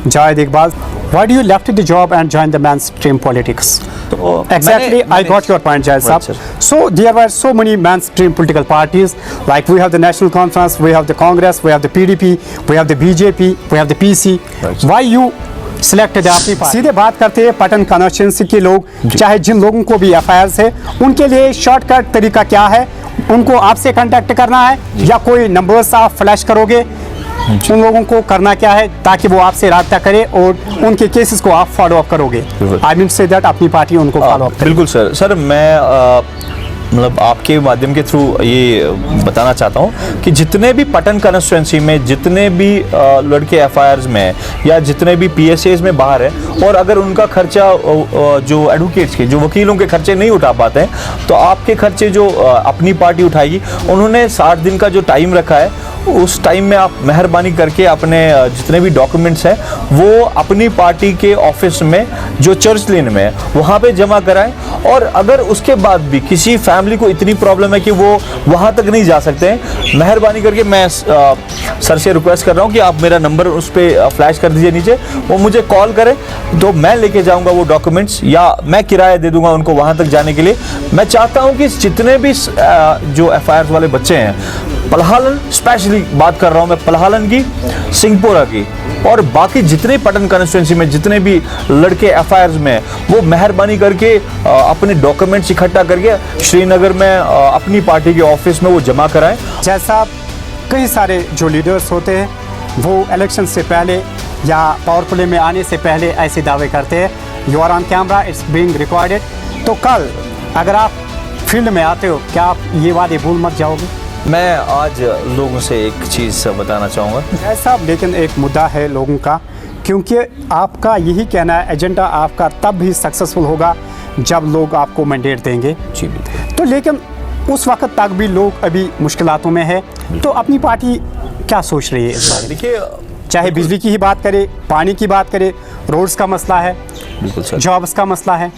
Jawed Iqbal, why do you left the job and joined the mainstream politics? Exactly, I got your point, Jawed Right, Saab. So there were so many mainstream political parties, like we have the National Conference, we have the Congress, we have the PDP, we have the BJP, we have the PC. Right. Why you selected अपनी party? सीधे बात करते हैं Patan constituency के लोग, चाहे जिन लोगों को भी एफआईआर है, उनके लिए शॉर्टकट तरीका क्या है? उनको आपसे कांटेक्ट करना है या कोई नंबर्स आप फ्लैश करोगे? उन लोगों को करना क्या है ताकि वो आपसे राब्ता करे और उनके केसेस को आप फॉलो अप करोगे? आई मीन से दैट अपनी पार्टी उनको फॉलो अप करे। बिल्कुल सर मैं मतलब आपके माध्यम के थ्रू ये बताना चाहता हूँ कि जितने भी पटन कॉन्स्टिट्यूंसी में जितने भी लड़के एफआईआर्स में या जितने भी पीएसएस में बाहर है और अगर उनका खर्चा जो एडवोकेट्स के जो वकीलों के खर्चे नहीं उठा पाते हैं तो आपके खर्चे जो अपनी पार्टी उठाएगी। उन्होंने 60 दिन का जो टाइम रखा है उस टाइम में आप मेहरबानी करके अपने जितने भी डॉक्यूमेंट्स हैं वो अपनी पार्टी के ऑफिस में जो चर्च लेन में है वहाँ पे जमा कराएं। और अगर उसके बाद भी किसी फैमिली को इतनी प्रॉब्लम है कि वो वहाँ तक नहीं जा सकते हैं, मेहरबानी करके मैं सर से रिक्वेस्ट कर रहा हूँ कि आप मेरा नंबर उस पर फ्लैश कर दीजिए नीचे, वो मुझे कॉल करें तो मैं लेके जाऊँगा वो डॉक्यूमेंट्स या मैं किराया दे दूँगा उनको वहाँ तक जाने के लिए। मैं चाहता हूँ कि जितने भी जो एफआईआर वाले बच्चे हैं पलहालन, स्पेशली बात कर रहा हूँ मैं पलहालन की, सिंहपुरा की और बाकी जितने पटन कॉन्स्टिट्यूंसी में जितने भी लड़के एफआईआर में वो मेहरबानी करके अपने डॉक्यूमेंट्स इकट्ठा करके श्रीनगर में अपनी पार्टी के ऑफिस में वो जमा कराएं। जैसा कई सारे जो लीडर्स होते हैं वो इलेक्शन से पहले या पावर प्ले में आने से पहले ऐसे दावे करते हैं, you are on camera, it's being recorded. तो कल अगर आप फील्ड में आते हो क्या आप ये वादे भूल मत जाओगे? मैं आज लोगों से एक चीज़ बताना चाहूँगा ऐसा, लेकिन एक मुद्दा है लोगों का, क्योंकि आपका यही कहना है एजेंडा आपका तब भी सक्सेसफुल होगा जब लोग आपको मैंडेट देंगे। जी तो लेकिन उस वक्त तक भी लोग अभी मुश्किलातों में है, तो अपनी पार्टी क्या सोच रही है इस बारे में? देखिए, चाहे बिजली की ही बात करें, पानी की बात करें, रोड्स का मसला है, बिल्कुल सर, जॉब्स का मसला है।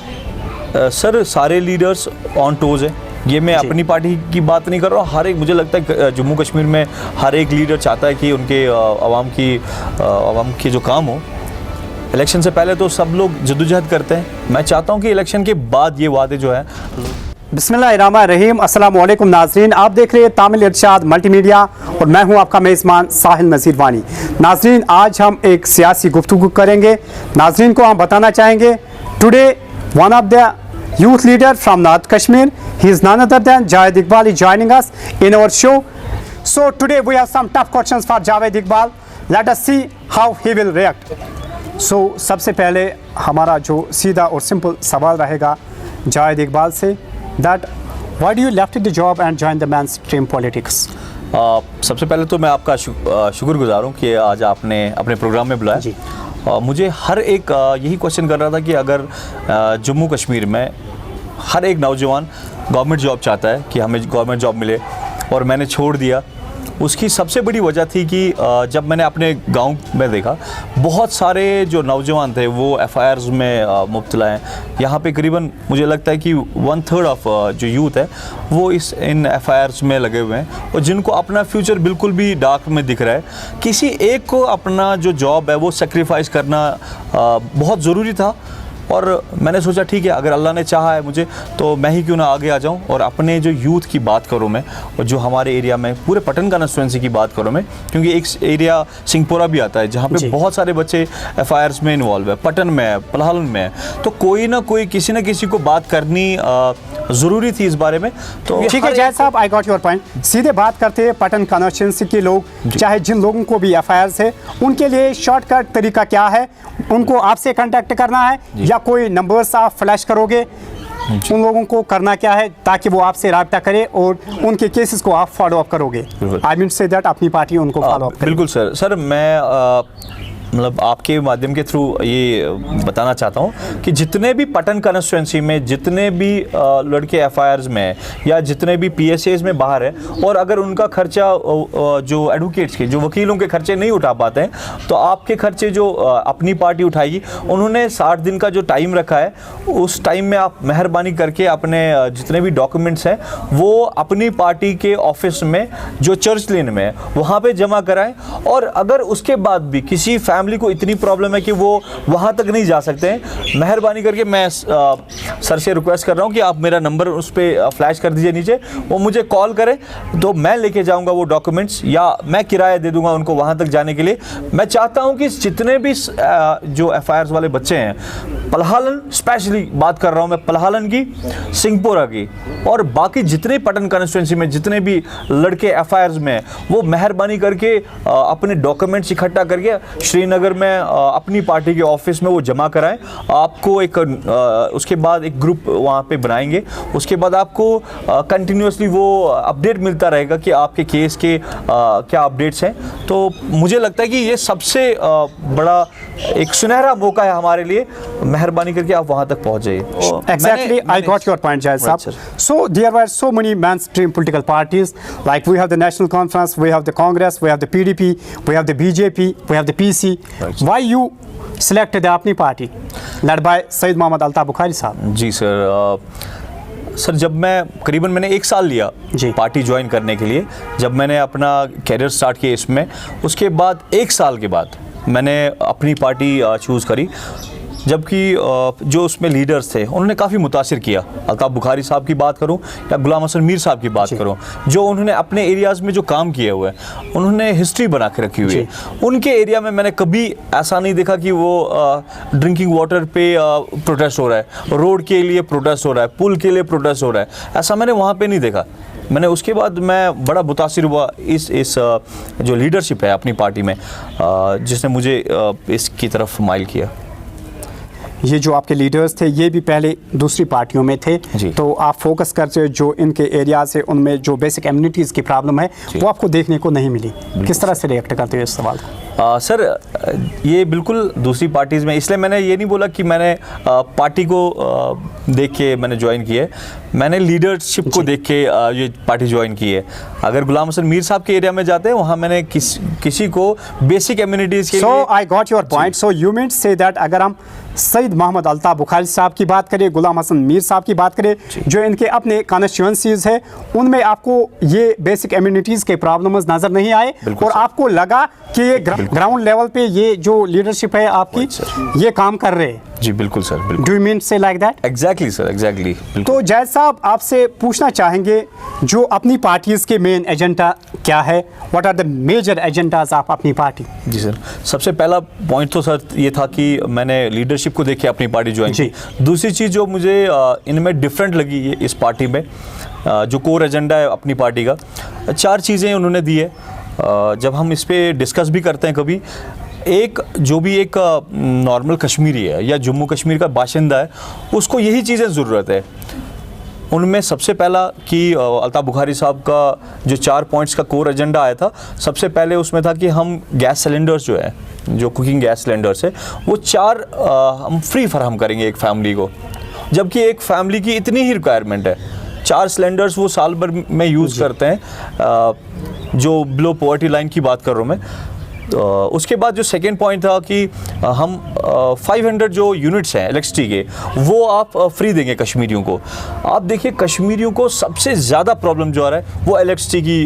सर सारे लीडर्स ऑन टोज है। ये मैं अपनी पार्टी की बात नहीं कर रहा हूँ, हर एक, मुझे लगता है जम्मू कश्मीर में हर एक लीडर चाहता है कि उनके आवाम के जो काम हो। इलेक्शन से पहले तो सब लोग जद्दोजहद करते हैं, मैं चाहता हूँ कि इलेक्शन के बाद ये वादे जो है। बिस्मिल्लाहिर्रहमानिर्रहीम, अस्सलाम वालेकुम नाजरीन, आप देख रहे हैं तामिल इरशाद मल्टीमीडिया और मैं हूं आपका मेज़बान साहिल नज़ीर वानी। नाजरीन, आज हम एक सियासी गुफ्तगू करेंगे। नाजरीन को हम बताना चाहेंगे today one of the youth leader from North Kashmir, he is none other than Jawed Iqbal is joining us in our show. So today we have some tough questions for Jawed Iqbal. Let us see how he will react. So सबसे पहले हमारा जो सीधा और simple सवाल रहेगा जावेद इकबाल से, that why do you left the job and joined the mainstream politics? सबसे पहले तो मैं आपका शुक्रगुजार हूँ कि आज आपने अपने प्रोग्राम में बुलाया जी। मुझे हर एक यही क्वेश्चन कर रहा था कि अगर जम्मू कश्मीर में हर एक नौजवान गवर्नमेंट जॉब चाहता है कि हमें गवर्नमेंट जॉब मिले और मैंने छोड़ दिया, उसकी सबसे बड़ी वजह थी कि जब मैंने अपने गांव में देखा बहुत सारे जो नौजवान थे वो एफआईआर्स में मुब्तला हैं। यहाँ पे करीबन मुझे लगता है कि 1/3 ऑफ जो यूथ है वो इन एफआईआर्स में लगे हुए हैं और जिनको अपना फ्यूचर बिल्कुल भी डार्क में दिख रहा है। किसी एक को अपना जो जॉब है वो सेक्रीफाइस करना बहुत ज़रूरी था और मैंने सोचा ठीक है, अगर अल्लाह ने चाहा है मुझे तो मैं ही क्यों ना आगे आ जाऊं और अपने जो यूथ की बात करूं मैं, और जो हमारे एरिया में पूरे पटन कॉन्स्टिट्यूंसी की बात करूं मैं, क्योंकि एक एरिया सिंहपुरा भी आता है जहां पे बहुत सारे बच्चे एफआईआर्स में इन्वॉल्व है, पटन में है, पलहालन में है, तो कोई ना कोई किसी न किसी को बात करनी ज़रूरी थी इस बारे में। तो ठीक है जय साहब, आई गॉट योर पॉइंट। सीधे बात करते हैं पटन कॉन्स्टिट्यूंसी के लोग, चाहे जिन लोगों को भी एफआईआर है, उनके लिए शॉर्टकट तरीका क्या है? उनको आपसे कांटेक्ट करना है या कोई नंबर्स आप फ्लैश करोगे? उन लोगों को करना क्या है ताकि वो आपसे राब्ता करे और उनके केसेस को आप फॉलो अप करोगे? आई मीन से दैट अपनी पार्टी उनको फॉलो अप करे। बिल्कुल सर मैं मतलब आपके माध्यम के थ्रू ये बताना चाहता हूँ कि जितने भी पटन कॉन्स्टिट्यूंसी में जितने भी लड़के एफआईआर्स में या जितने भी पीएसएस में बाहर है और अगर उनका खर्चा जो एडवोकेट्स के जो वकीलों के खर्चे नहीं उठा पाते हैं तो आपके खर्चे जो अपनी पार्टी उठाएगी। उन्होंने 60 दिन का जो टाइम रखा है उस टाइम में आप मेहरबानी करके अपने जितने भी डॉक्यूमेंट्स हैं वो अपनी पार्टी के ऑफिस में जो चर्च लेन में है वहाँ पर जमा कराएँ। और अगर उसके बाद भी किसी फैमिली को इतनी प्रॉब्लम है कि वो वहाँ तक नहीं जा सकते हैं, मेहरबानी करके मैं सर से रिक्वेस्ट कर रहा हूँ कि आप मेरा नंबर उस पर फ्लैश कर दीजिए नीचे, वो मुझे कॉल करें तो मैं लेके जाऊँगा वो डॉक्यूमेंट्स, या मैं किराया दे दूँगा उनको वहाँ तक जाने के लिए। मैं चाहता हूँ कि जितने भी जो FIRs वाले बच्चे हैं, पलहालन स्पेशली बात कर रहा हूँ मैं, पलहालन की, सिंहपुरा की, और बाकी जितने पटन कॉन्स्टिट्यूंसी में जितने भी लड़के FIRs में, वो मेहरबानी करके अपने डॉक्यूमेंट्स इकट्ठा करके श्रीनगर में अपनी पार्टी के ऑफिस में वो जमा कराएं। आपको एक उसके बाद एक ग्रुप वहाँ पे बनाएंगे, उसके बाद आपको कंटिन्यूसली वो अपडेट मिलता रहेगा कि आपके केस के क्या अपडेट्स हैं। तो मुझे लगता है कि ये सबसे बड़ा एक सुनहरा मौका है हमारे लिए, मेहरबानी करके आप वहाँ तक पहुँच जाइए। Exactly, I got your point, Jai Right, Saab. So there were so many mainstream political parties, like we have the National Conference, we have the Congress, we have the PDP, we have the BJP, we have the PC. Right. Why you selected the अपनी party, led by Sayyid Mohammad Altaf Bukhari साहब? जी sir, जब मैं करीबन मैंने 1 साल लिया जी। Party join करने के लिए, जब मैंने अपना कैरियर स्टार्ट किया इसमें, उसके बाद 1 साल के बाद मैंने अपनी पार्टी चूज़ करी, जबकि जो उसमें लीडर्स थे उन्होंने काफ़ी मुतासिर किया। अल्ताफ़ बुखारी साहब की बात करूं या गुलाम हसन मीर साहब की बात करूं, जो उन्होंने अपने एरियाज़ में जो काम किए हुए हैं, उन्होंने हिस्ट्री बना के रखी हुई है। उनके एरिया में मैंने कभी ऐसा नहीं देखा कि वो ड्रिंकिंग वाटर पे प्रोटेस्ट हो रहा है, रोड के लिए प्रोटेस्ट हो रहा है, पुल के लिए प्रोटेस्ट हो रहा है, ऐसा मैंने वहाँ पर नहीं देखा। मैंने उसके बाद मैं बड़ा मुतासिर हुआ इस जो लीडरशिप है अपनी पार्टी में, जिसने मुझे इसकी तरफ माइल किया। ये जो आपके लीडर्स थे ये भी पहले दूसरी पार्टियों में थे, तो आप फोकस करते जो इनके एरिया से उनमें जो बेसिक कम्युनिटीज़ की प्रॉब्लम है वो आपको देखने को नहीं मिली। किस तरह से रिएक्ट करते हो इस सवाल को? सर, ये बिल्कुल दूसरी पार्टीज़ में, इसलिए मैंने ये नहीं बोला कि मैंने पार्टी को देख के मैंने ज्वाइन की है, मैंने लीडरशिप को देख के ये पार्टी ज्वाइन की है। अगर गुलाम हसन मीर साहब के एरिया में जाते हैं, वहाँ मैंने किसी को बेसिक कम्युनिटीज़ के लिए। So I got your point. So you mean say that अगर हम सईद मोहम्मद अल्ताफ बुखारी साहब की बात करें, गुलाम हसन मीर साहब की बात करें, जो इनके अपने कॉन्स्टिट्यूएंसीज है, उनमें आपको ये बेसिक कम्युनिटीज़ के प्रॉब्लम्स नज़र नहीं आए और आपको लगा कि ये ग्राउंड लेवल पे ये जो लीडरशिप है आपकी ये काम कर रहे हैं? जी बिल्कुल सर, बिल्कुल। डू यू मीन से like that? Exactly sir, exactly. तो जैद साहब, आपसे पूछना चाहेंगे जो अपनी पार्टीज़ के मेन एजेंडा क्या है? What are the major agendas of अपनी पार्टी? जी सर, सबसे पहला पॉइंट तो सर ये था कि मैंने लीडरशिप को देख के अपनी पार्टी ज्वाइन की। दूसरी चीज़ जो मुझे इनमें डिफरेंट लगी है इस पार्टी में, जो कोर एजेंडा है अपनी पार्टी का, 4 चीज़ें उन्होंने दी है। जब हम इस पर डिस्कस भी करते हैं कभी, एक जो भी एक नॉर्मल कश्मीरी है या जम्मू कश्मीर का बाशिंदा है, उसको यही चीज़ें ज़रूरत है। उनमें सबसे पहला कि अल्ताफ़ बुखारी साहब का जो 4 पॉइंट्स का कोर एजेंडा आया था, सबसे पहले उसमें था कि हम गैस सिलेंडर्स जो है, जो कुकिंग गैस सिलेंडर्स है, वो 4 हम फ्री फराहम करेंगे एक फैमिली को, जबकि एक फैमिली की इतनी ही रिक्वायरमेंट है। 4 सिलेंडर्स वो साल भर में यूज़ करते हैं, जो बिलो पॉवर्टी लाइन की बात कर रहा हूँ मैं। उसके बाद जो सेकेंड पॉइंट था कि हम 500 जो यूनिट्स हैं इलेक्ट्रिसिटी के, वो आप फ्री देंगे कश्मीरियों को। आप देखिए, कश्मीरियों को सबसे ज़्यादा प्रॉब्लम जो आ रहा है वो इलेक्ट्रिसिटी की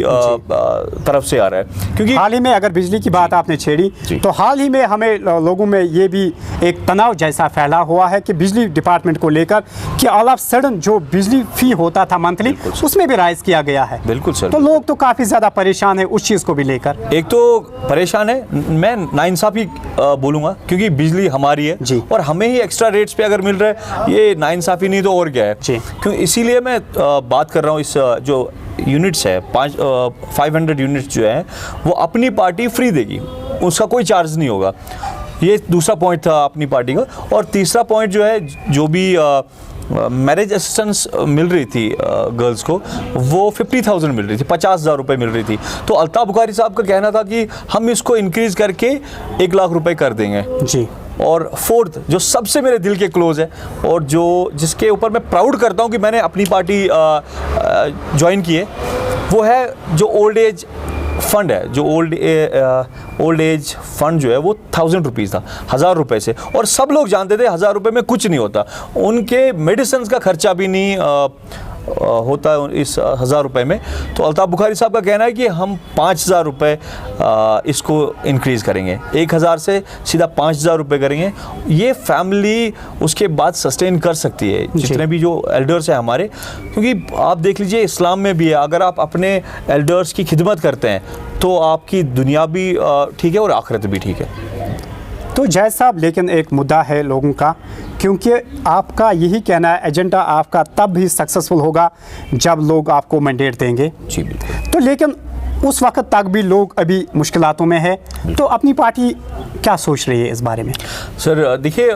तरफ से आ रहा है, क्योंकि हाल ही में अगर बिजली की बात आपने छेड़ी, तो हाल ही में हमें लोगों में ये भी एक तनाव जैसा फैला हुआ है कि बिजली डिपार्टमेंट को लेकर कि ऑल ऑफ सडन जो बिजली फी होता था मंथली, उसमें भी राइज किया गया है। बिल्कुल सर। तो लोग तो काफ़ी ज़्यादा परेशान है उस चीज़ को भी लेकर। एक तो परेशान है, मैं नाइंसाफ़ी बोलूँगा, क्योंकि बिजली हमारी है और हमें ही एक्स्ट्रा रेट्स पे अगर मिल रहा है, ये नाइंसाफ़ी नहीं तो और क्या है। क्यों, इसीलिए मैं बात कर रहा हूँ इस जो यूनिट्स है 500 यूनिट्स जो है वो अपनी पार्टी फ्री देगी, उसका कोई चार्ज नहीं होगा। ये दूसरा पॉइंट था अपनी पार्टी का। और तीसरा पॉइंट जो है, जो भी मैरिज असिस्टेंस मिल रही थी गर्ल्स को, वो 50,000 मिल रही थी, 50,000 रुपये मिल रही थी। तो अल्ताफ़ बुखारी साहब का कहना था कि हम इसको इंक्रीज़ करके 1 लाख रुपए कर देंगे जी। और फोर्थ, जो सबसे मेरे दिल के क्लोज है और जो जिसके ऊपर मैं प्राउड करता हूँ कि मैंने अपनी पार्टी ज्वाइन की है, वो है जो ओल्ड एज फंड है। जो ओल्ड एज फंड जो है वो 1000 रुपीज़ था, 1000 रुपये से। और सब लोग जानते थे 1000 रुपये में कुछ नहीं होता, उनके मेडिसिन का खर्चा भी नहीं होता है इस 1000 रुपये में, तो अल्ताफ़ बुखारी साहब का कहना है कि हम 5000 रुपये इसको इंक्रीज़ करेंगे, 1000 से सीधा 5000 रुपये करेंगे। ये फैमिली उसके बाद सस्टेन कर सकती है, जितने भी जो एल्डर्स हैं हमारे, क्योंकि आप देख लीजिए इस्लाम में भी है, अगर आप अपने एल्डर्स की खिदमत करते हैं तो आपकी दुनिया भी ठीक है और आखिरत भी ठीक है। तो जय साहब, लेकिन एक मुद्दा है लोगों का, क्योंकि आपका यही कहना है एजेंडा आपका तब भी सक्सेसफुल होगा जब लोग आपको मैंडेट देंगे। जी बिल्कुल। तो लेकिन उस वक्त तक भी लोग अभी मुश्किलातों में है, तो अपनी पार्टी क्या सोच रही है इस बारे में? सर देखिए,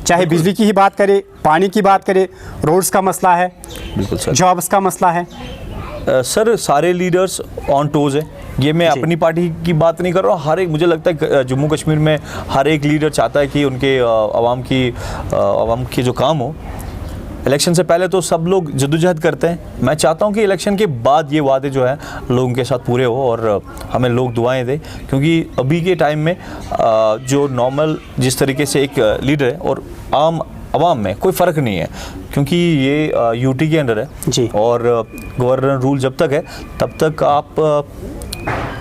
चाहे बिजली की ही बात करें, पानी की बात करें, रोड्स का मसला है, बिल्कुल सर, जॉब्स का मसला है। सर सारे लीडर्स ऑन टोज है। ये मैं अपनी पार्टी की बात नहीं कर रहा हूँ, हर एक, मुझे लगता है जम्मू कश्मीर में हर एक लीडर चाहता है कि उनके आवाम की जो काम हो। इलेक्शन से पहले तो सब लोग जद्दोजहद करते हैं, मैं चाहता हूँ कि इलेक्शन के बाद ये वादे जो है लोगों के साथ पूरे हो और हमें लोग दुआएं दें, क्योंकि अभी के टाइम में जो नॉर्मल जिस तरीके से एक लीडर है और आम आवाम में कोई फ़र्क नहीं है, क्योंकि ये यूटी के अंडर है जी। और गवर्नर रूल जब तक है तब तक आप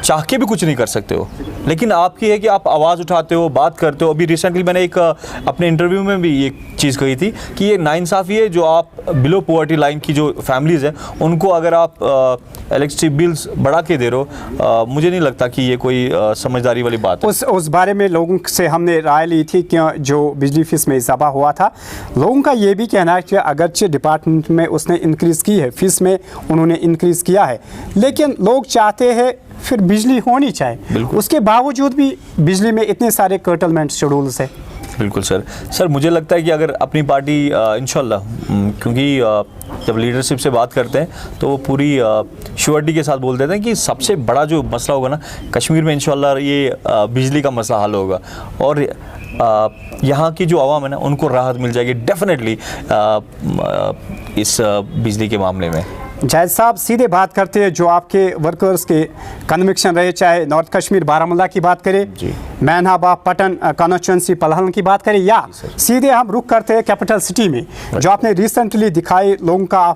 चाह के भी कुछ नहीं कर सकते हो, लेकिन आपकी है कि आप आवाज़ उठाते हो, बात करते हो। अभी रिसेंटली मैंने एक अपने इंटरव्यू में भी ये चीज़ कही थी कि ये नाइंसाफ़ी है जो आप बिलो पॉवर्टी लाइन की जो फैमिलीज़ हैं उनको अगर आप इलेक्ट्रिसिटी बिल्स बढ़ा के दे रहे हो, मुझे नहीं लगता कि ये कोई समझदारी वाली बात है। उस बारे में लोगों से हमने राय ली थी कि जो बिजली फीस में इजाफा हुआ था, लोगों का ये भी कहना है कि अगरचे डिपार्टमेंट में उसने इंक्रीज़ की है, फीस में उन्होंने इंक्रीज़ किया है, लेकिन लोग चाहते हैं फिर बिजली होनी चाहिए, उसके बावजूद भी बिजली में इतने सारे कर्टलमेंट शेड्यूल्स है। बिल्कुल सर मुझे लगता है कि अगर अपनी पार्टी इंशाल्लाह, क्योंकि जब लीडरशिप से बात करते हैं तो वो पूरी श्योरिटी के साथ बोल देते हैं कि सबसे बड़ा जो मसला होगा ना कश्मीर में, इंशाल्लाह ये बिजली का मसला हल होगा और यहाँ की जो आवाम है ना उनको राहत मिल जाएगी डेफिनेटली इस बिजली के मामले में। जायद साहब, सीधे बात करते हैं जो आपके वर्कर्स के कन्विक्शन रहे, चाहे नॉर्थ कश्मीर बारामूला की बात करें, मैनहाबा पटन कॉन्स्टिट्यूंसी पलहन की बात करें, या सीधे हम रुक करते हैं कैपिटल सिटी में जो आपने रिसेंटली दिखाई, लोगों का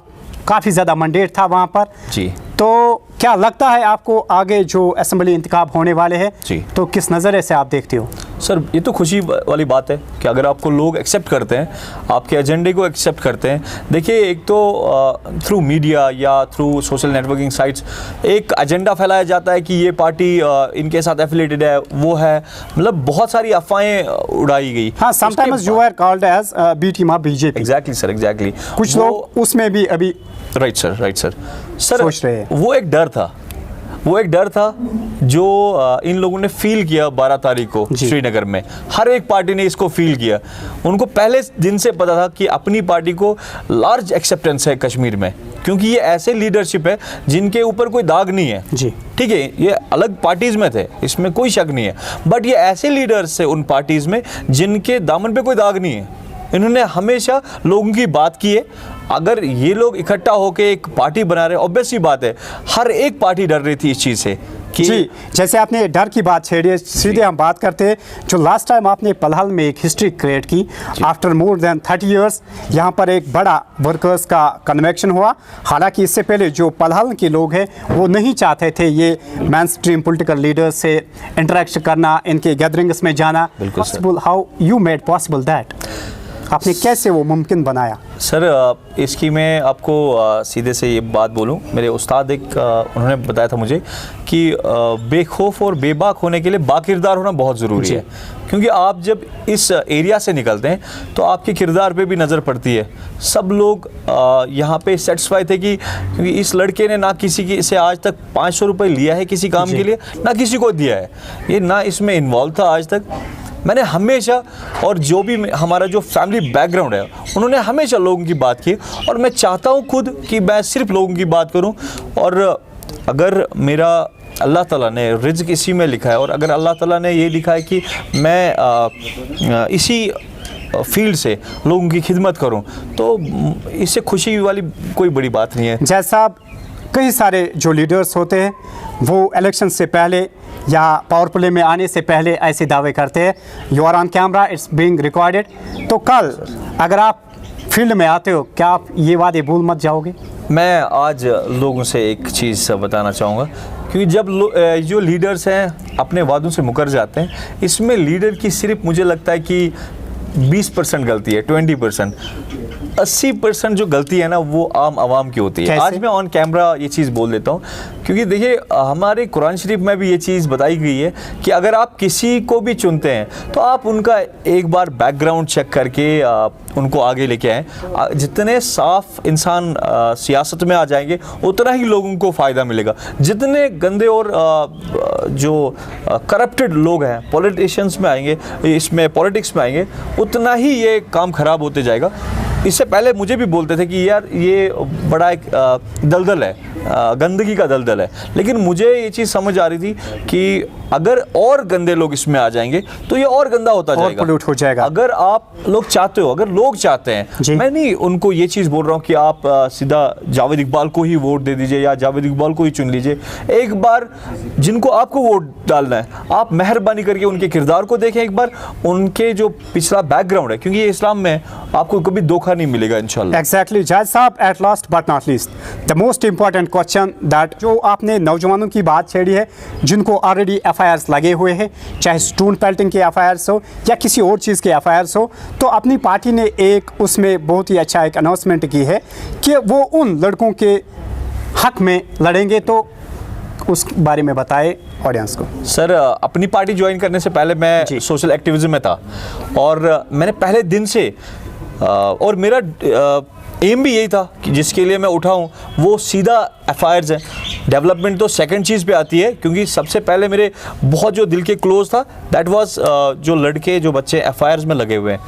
काफ़ी ज़्यादा मैंडेट था वहाँ पर जी। तो क्या लगता है आपको आगे जो असेंबली इंतखाब होने वाले हैं जी, तो किस नज़रिए से आप देखते हो? सर ये तो खुशी वाली बात है कि अगर आपको लोग एक्सेप्ट करते हैं, आपके एजेंडे को एक्सेप्ट करते हैं। देखिए, एक तो थ्रू मीडिया या थ्रू सोशल नेटवर्किंग साइट्स एक एजेंडा फैलाया जाता है कि ये पार्टी इनके साथ एफिलेटेड है, वो है, मतलब बहुत सारी अफवाहें उड़ाई गई। हाँ, sometimes you are called as B team of BJP. Exactly sir, exactly. कुछ लोग उसमें भी अभी राइट सर सोच रहे हैं। वो एक डर था जो इन लोगों ने फील किया 12 तारीख को श्रीनगर में। हर एक पार्टी ने इसको फील किया, उनको पहले दिन से पता था कि अपनी पार्टी को लार्ज एक्सेप्टेंस है कश्मीर में, क्योंकि ये ऐसे लीडरशिप है जिनके ऊपर कोई दाग नहीं है जी। ठीक है, ये अलग पार्टीज में थे, इसमें कोई शक नहीं है, बट ये ऐसे लीडर्स है उन पार्टीज में जिनके दामन पे कोई दाग नहीं है। इन्होंने हमेशा लोगों की बात की है। अगर ये लोग इकट्ठा होकर एक पार्टी बना रहे, ऑब्वियस सी बात है हर एक पार्टी डर रही थी इस चीज़ से कि जी। जैसे आपने डर की बात छेड़ी है, सीधे हम बात करते हैं जो लास्ट टाइम आपने पलहल में एक हिस्ट्री क्रिएट की, आफ्टर मोर देन 30 इयर्स यहाँ पर एक बड़ा वर्कर्स का कन्वेक्शन हुआ। हालांकि इससे पहले जो पलहल के लोग हैं वो नहीं चाहते थे ये मेन स्ट्रीम पॉलिटिकल लीडर्स से इंटरेक्ट करना, इनके गैदरिंग्स में जाना। Possible, how you made possible that? आपने कैसे वो मुमकिन बनाया? सर इसकी मैं आपको सीधे से ये बात बोलूं, मेरे उस्ताद एक उन्होंने बताया था मुझे कि बेखौफ और बेबाक होने के लिए बाकिरदार होना बहुत ज़रूरी है, क्योंकि आप जब इस एरिया से निकलते हैं तो आपके किरदार पे भी नज़र पड़ती है। सब लोग यहाँ पे सेटिस्फाई थे कि क्योंकि इस लड़के ने ना किसी की से आज तक 500 रुपये लिया है किसी काम के लिए, ना किसी को दिया है, ये ना इसमें इन्वॉल्व था आज तक। मैंने हमेशा, और जो भी हमारा जो फैमिली बैकग्राउंड है उन्होंने हमेशा लोगों की बात की, और मैं चाहता हूँ खुद कि मैं सिर्फ लोगों की बात करूँ। और अगर मेरा अल्लाह ताला ने रिज़्क़ इसी में लिखा है, और अगर अल्लाह ताला ने ये लिखा है कि मैं इसी फील्ड से लोगों की खिदमत करूं, तो इससे खुशी वाली कोई बड़ी बात नहीं है। जैसा कई सारे जो लीडर्स होते हैं वो इलेक्शन से पहले या पावर प्ले में आने से पहले ऐसे दावे करते हैं, you are on camera, it's being recorded. तो कल अगर आप फील्ड में आते हो, क्या आप ये वादे भूल मत जाओगे? मैं आज लोगों से एक चीज़ बताना चाहूँगा, क्योंकि जब जो लीडर्स हैं अपने वादों से मुकर जाते हैं, इसमें लीडर की सिर्फ मुझे लगता है कि 20% गलती है, 20%। 80% जो गलती है ना वो आम आवाम की होती है। कैसे? आज मैं ऑन कैमरा ये चीज़ बोल देता हूँ, क्योंकि देखिए हमारे कुरान शरीफ में भी ये चीज़ बताई गई है कि अगर आप किसी को भी चुनते हैं तो आप उनका एक बार बैकग्राउंड चेक करके उनको आगे लेके आएँ। जितने साफ इंसान सियासत में आ जाएंगे उतना ही लोगों को फ़ायदा मिलेगा। जितने गंदे और जो करप्टेड लोग हैं पॉलिटिशियंस में आएंगे, इसमें पॉलिटिक्स में आएंगे, उतना ही ये काम ख़राब होते जाएगा। इससे पहले मुझे भी बोलते थे कि यार ये बड़ा एक दलदल है, गंदगी का दलदल है, लेकिन मुझे ये चीज़ समझ आ रही थी कि अगर और गंदे लोग इसमें आ जाएंगे तो ये और गंदा होता जाएगा, पोल्यूट हो जाएगा। अगर आप लोग चाहते हो, अगर लोग चाहते हैं, मैं नहीं उनको ये चीज़ बोल रहा हूँ कि आप सीधा जावेद इकबाल को ही वोट दे दीजिए या जावेद इकबाल को ही चुन लीजिए। एक बार जिनको आपको वोट डालना है, आप मेहरबानी करके उनके किरदार को देखें, एक बार उनके जो पिछला बैकग्राउंड है, क्योंकि ये इस्लाम में आपको कभी धोखा नहीं मिलेगा इंशाल्लाह। एग्जैक्टली जायद साहब, at last but not least the most important question that जो आपने नौजवानों की बात छेड़ी है जिनको ऑलरेडी एफआईआर्स लगे हुए हैं, चाहे स्टून पेल्टिंग के एफआईआर्स हो या किसी और चीज़ के एफआईआर्स हो, तो अपनी पार्टी ने एक उसमें बहुत ही अच्छा एक अनाउंसमेंट की है कि वो उन लड़कों के हक में लड़ेंगे। तो उस बारे में बताए ऑडियंस को। सर, अपनी पार्टी ज्वाइन करने से पहले मैं सोशल एक्टिविज्म में था और मैंने पहले दिन से और मेरा एम भी यही था कि जिसके लिए मैं उठा हूँ वो सीधा एफआईआर्स है। डेवलपमेंट तो सेकंड चीज़ पे आती है, क्योंकि सबसे पहले मेरे बहुत जो दिल के क्लोज था दैट वाज जो लड़के जो बच्चे एफआईआर्स में लगे हुए हैं,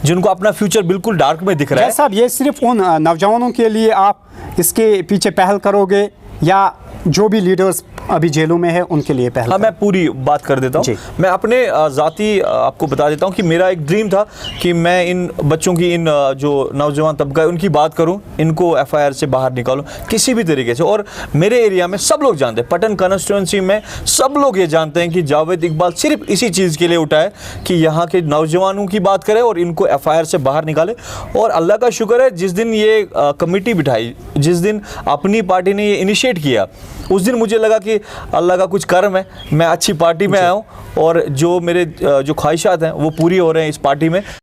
जिनको अपना फ्यूचर बिल्कुल डार्क में दिख रहा है। साहब, ये सिर्फ उन नौजवानों के लिए आप इसके पीछे पहल करोगे या जो भी लीडर्स अभी जेलों में है उनके लिए पहल? हाँ, मैं पूरी बात कर देता हूँ। मैं अपने ज़ाती आपको बता देता हूँ कि मेरा एक ड्रीम था कि मैं इन बच्चों की, इन जो नौजवान तबका है उनकी बात करूँ, इनको एफआईआर से बाहर निकालूँ किसी भी तरीके से। और मेरे एरिया में सब लोग जानते हैं, पटन कॉन्स्टिट्यूंसी में सब लोग ये जानते हैं कि जावेद इकबाल सिर्फ इसी चीज़ के लिए उठा है कि यहाँ के नौजवानों की बात करे और इनको एफआईआर से बाहर निकाले। और अल्लाह का शुक्र है, जिस दिन ये कमेटी बिठाई, जिस दिन अपनी पार्टी ने ये इनिशिएट किया, उस दिन मुझे लगा कि अल्लाह का कुछ कर्म है, मैं अच्छी पार्टी में आया हूँ और जो मेरे जो ख्वाहिशात हैं वो पूरी हो रहे हैं इस पार्टी में।